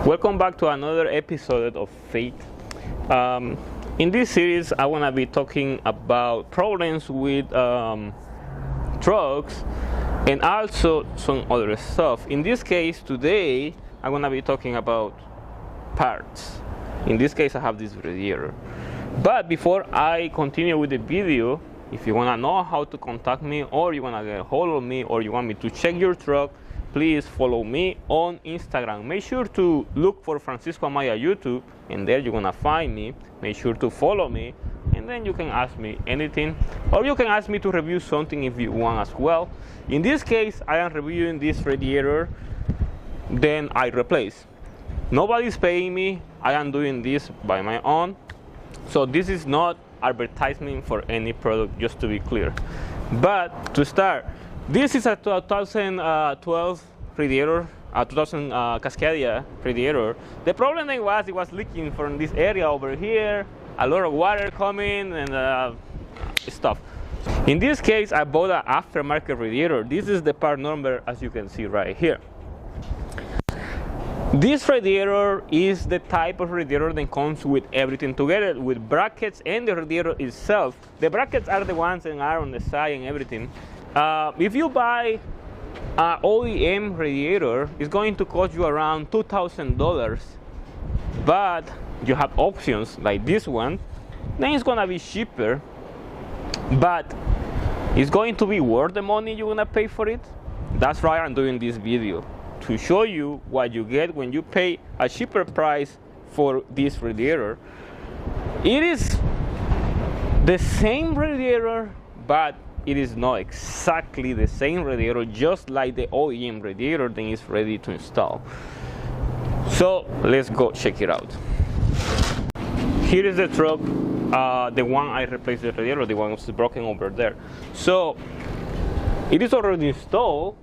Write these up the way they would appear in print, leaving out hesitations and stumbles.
Welcome back to another episode of F.A.I.T.H. In this series, I want to be talking about problems with trucks and also some other stuff. In this case, today, I'm going to be talking about parts. In this case, I have this radiator. But before I continue with the video, if you want to know how to contact me, or you want to get a hold of me, or you want me to check your truck, please follow me on Instagram. Make sure to look for franciscoamaya YouTube, and there you're gonna find me. Make sure to follow me, and then you can ask me anything, or you can ask me to review something if you want as well. In this case, I am reviewing this radiator, then I replace. Nobody's paying me. I am doing this by my own. So this is not advertisement for any product, just to be clear. But to start, this is a 2012 radiator, a 2000 Cascadia radiator. The problem it was leaking from this area over here, a lot of water coming and stuff. In this case, I bought an aftermarket radiator. This is the part number, as you can see right here. This radiator is the type of radiator that comes with everything together, with brackets and the radiator itself. The brackets are the ones that are on the side and everything. If you buy an OEM radiator, it's going to cost you around $2,000, but you have options like this one, then it's gonna be cheaper, but it's going to be worth the money you're gonna pay for it. That's why I'm doing this video, to show you what you get when you pay a cheaper price for this radiator. It is the same radiator, but it is not exactly the same radiator, just like the OEM radiator that is ready to install. So let's go check it out. Here is the truck, the one I replaced the radiator, the one was broken over there. So it is already installed.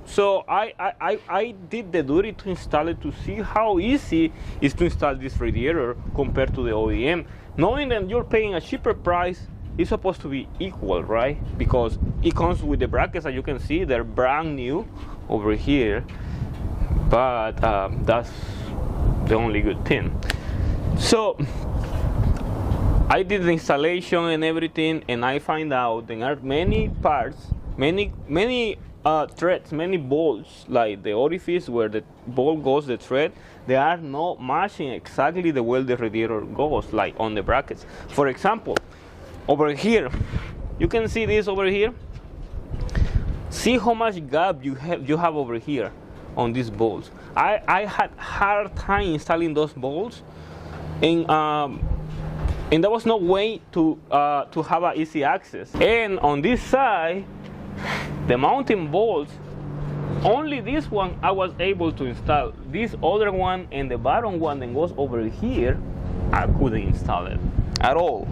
So I did the duty to install it to see how easy it is to install this radiator compared to the OEM. Knowing that you're paying a cheaper price, it's supposed to be equal, right? Because it comes with the brackets, as you can see, they're brand new over here. But that's the only good thing. So I did the installation and everything, and I find out there are many parts, many threads, many bolts, like the orifice where the bolt goes, the thread, they are not matching exactly the way the radiator goes, like on the brackets. For example, over here, you can see this over here. See how much gap you have over here on these bolts. I had hard time installing those bolts, and there was no way to have an easy access. And on this side, the mounting bolts, only this one I was able to install. This other one and the bottom one that goes over here, I couldn't install it at all.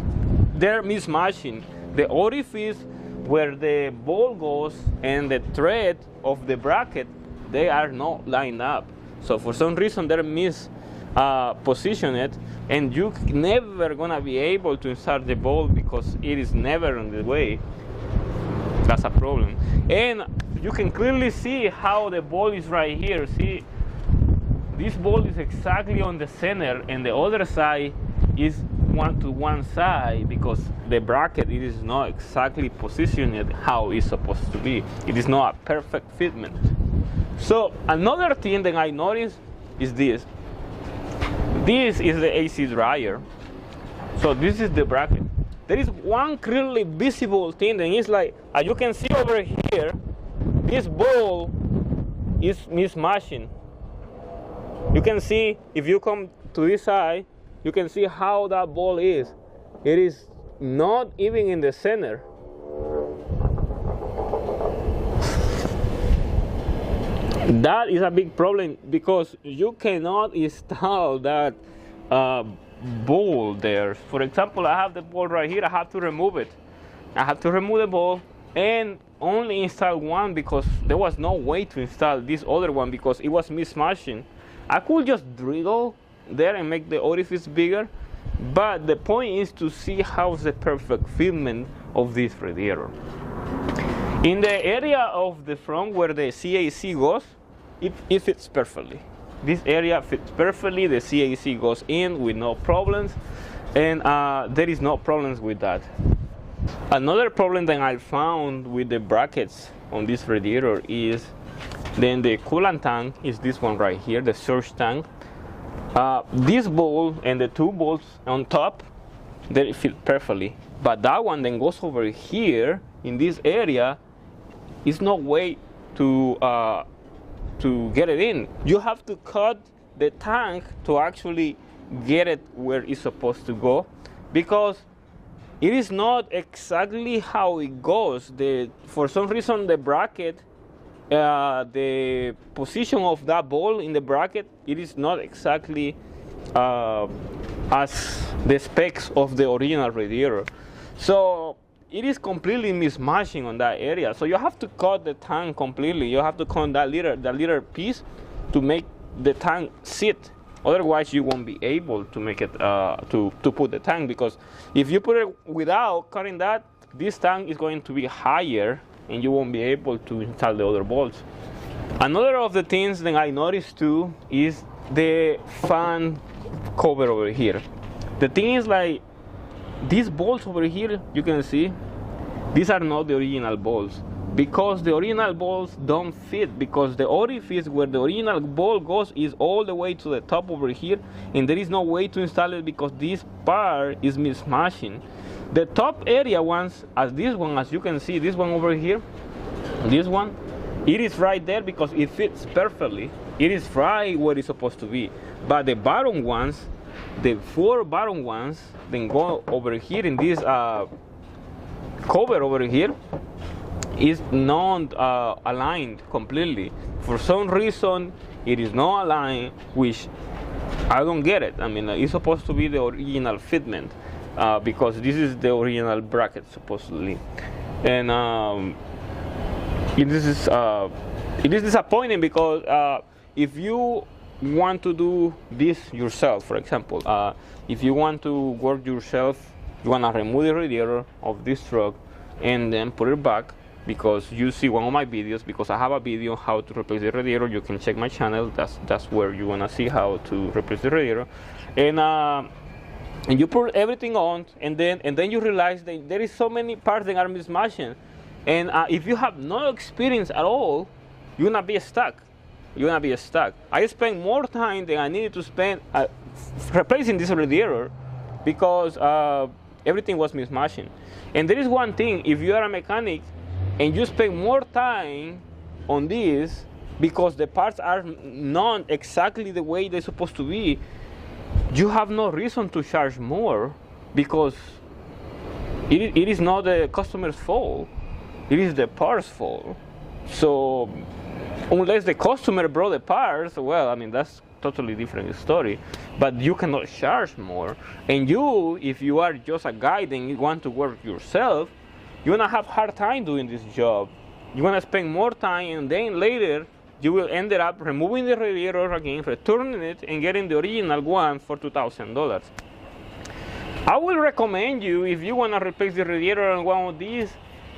They're mismatching. The orifice where the bolt goes and the thread of the bracket, they are not lined up. So for some reason they're mispositioned, and you never gonna be able to insert the bolt because it is never on the way. That's a problem. And you can clearly see how the bolt is right here. See, this bolt is exactly on the center, and the other side is one side because the bracket, it is not exactly positioned how it's supposed to be. It is not a perfect fitment. So another thing that I noticed is this. This is the AC dryer. So this is the bracket. There is one clearly visible thing, and it's like, as you can see over here, this ball is mismatching. You can see, if you come to this side, you can see how that ball is. It is not even in the center. That is a big problem because you cannot install that ball there. For example, I have the ball right here. I have to remove it. I have to remove the ball and only install one because there was no way to install this other one because it was mismatching. I could just drill there and make the orifice bigger, but the point is to see how's the perfect fitment of this radiator. In the area of the front where the CAC goes, it fits perfectly. This area fits perfectly. The CAC goes in with no problems, and there is no problems with that. Another problem that I found with the brackets on this radiator is then the coolant tank is this one right here, the surge tank. This bolt and the two bolts on top, they fit perfectly, but that one then goes over here in this area. Is no way to get it in. You have to cut the tank to actually get it where it's supposed to go, because it is not exactly how it goes. For some reason, the bracket, the position of that ball in the bracket, it is not exactly as the specs of the original radiator. So it is completely mismatching on that area. So you have to cut the tank completely. You have to cut that little piece to make the tank sit. Otherwise, you won't be able to make it to put the tank, because if you put it without cutting that, this tank is going to be higher and you won't be able to install the other bolts. Another of the things that I noticed too is the fan cover over here. The thing is, like, these bolts over here, you can see, these are not the original bolts, because the original bolts don't fit, because the orifice where the original bolt goes is all the way to the top over here, and there is no way to install it because this part is mismatching. The top area ones, as this one, as you can see, this one over here, this one, it is right there because it fits perfectly. It is right where it's supposed to be. But the bottom ones, the four bottom ones, then go over here in this cover over here, is not aligned completely. For some reason, it is not aligned, which I don't get it. I mean, it's supposed to be the original fitment, because this is the original bracket supposedly, and it is disappointing, because if you want to do this yourself, for example, if you want to work yourself, you want to remove the radiator of this truck and then put it back, because you see one of my videos, because I have a video how to replace the radiator. You can check my channel. That's where you want to see how to replace the radiator, and you put everything on, and then you realize that there is so many parts that are mismatching, and if you have no experience at all, you're gonna be stuck. You're gonna be stuck. I spent more time than I needed to spend replacing this radiator, because everything was mismatching. And there is one thing: if you are a mechanic and you spend more time on this because the parts are not exactly the way they're supposed to be, you have no reason to charge more, because it is not the customer's fault, it is the part's fault. So unless the customer brought the parts, well, I mean, that's totally different story, but you cannot charge more. And you, if you are just a guy and you want to work yourself, you're gonna have a hard time doing this job. You're gonna spend more time, and then later you will end up removing the radiator again, returning it, and getting the original one for $2,000. I will recommend you, if you wanna replace the radiator on one of these,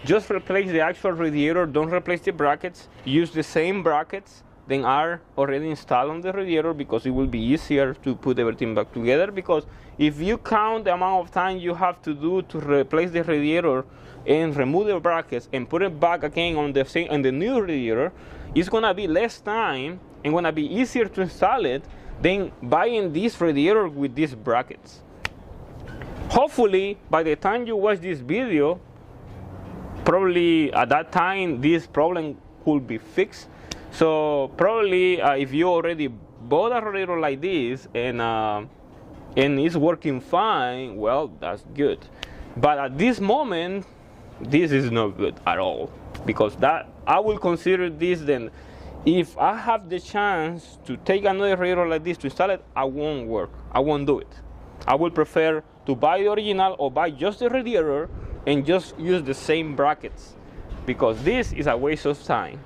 just replace the actual radiator. Don't replace the brackets. Use the same brackets that are already installed on the radiator, because it will be easier to put everything back together. Because if you count the amount of time you have to do to replace the radiator and remove the brackets and put it back again on the new radiator, it's gonna be less time and gonna be easier to install it than buying this radiator with these brackets. Hopefully, by the time you watch this video, probably at that time this problem could be fixed. So probably if you already bought a radiator like this and it's working fine, well, that's good. But at this moment, this is not good at all, because that I will consider this, then if I have the chance to take another radiator like this to install it, I won't do it. I will prefer to buy the original or buy just the radiator and just use the same brackets, because this is a waste of time.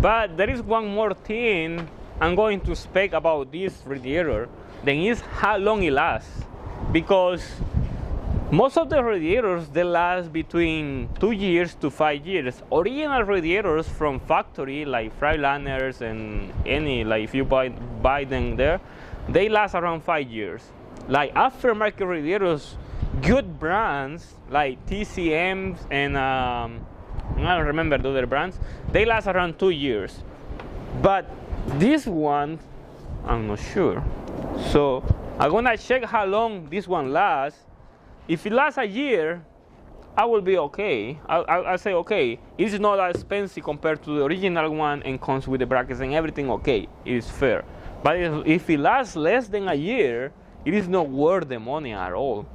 But there is one more thing I'm going to speak about this radiator, then is how long it lasts. Because Most of the radiators, they last between 2 years to 5 years. Original radiators from factory, like freightliner and any, like if you buy them there, they last around 5 years. Like aftermarket radiators, good brands like TCMs and I don't remember the other brands, they last around 2 years. But this one, I'm not sure. So I'm gonna check how long this one lasts. If it lasts a year, I will be okay. I'll say okay. It's not that expensive compared to the original one and comes with the brackets and everything. Okay, it is fair. But if it lasts less than a year, it is not worth the money at all.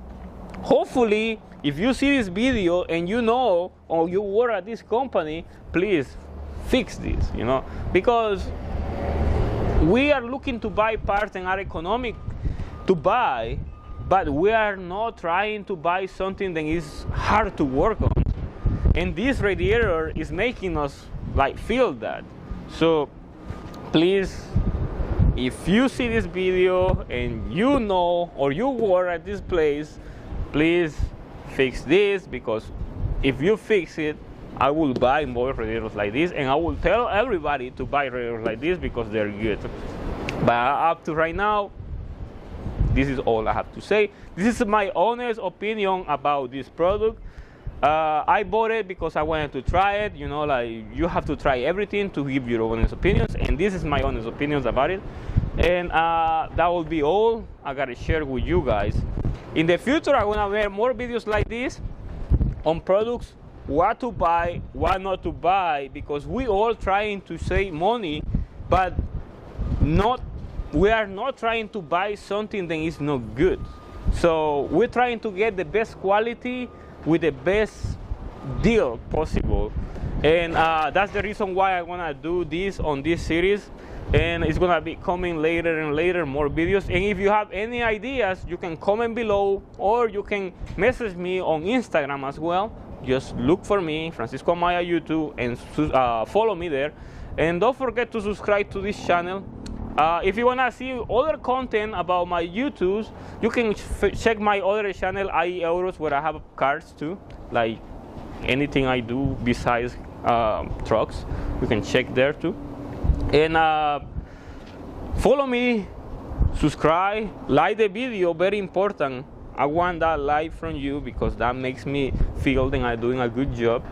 Hopefully, if you see this video and you know or you work at this company, please fix this, you know, because we are looking to buy parts and are economic to buy, but we are not trying to buy something that is hard to work on. And this radiator is making us like feel that. So please, if you see this video and you know or you work at this place, please fix this, because if you fix it, I will buy more radiators like this, and I will tell everybody to buy radiators like this because they're good. But up to right now, this is all I have to say. This is my honest opinion about this product. I bought it because I wanted to try it. You know, like you have to try everything to give your honest opinions, and this is my honest opinions about it. And that will be all I gotta share with you guys. In the future, I'm gonna make more videos like this on products, what to buy, what not to buy, because we all trying to save money, but we are not trying to buy something that is not good. So we're trying to get the best quality with the best deal possible. And that's the reason why I want to do this on this series. And it's going to be coming later and later, more videos. And if you have any ideas, you can comment below, or you can message me on Instagram as well. Just look for me, franciscoamaya YouTube, and follow me there. And don't forget to subscribe to this channel. If you want to see other content about my YouTubes, you can check my other channel, IE Euros, where I have cars too, like anything I do besides trucks. You can check there too. And follow me, subscribe, like the video, very important. I want that like from you because that makes me feel that I'm doing a good job.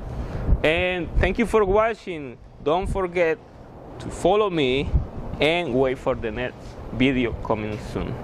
And thank you for watching. Don't forget to follow me and wait for the next video coming soon.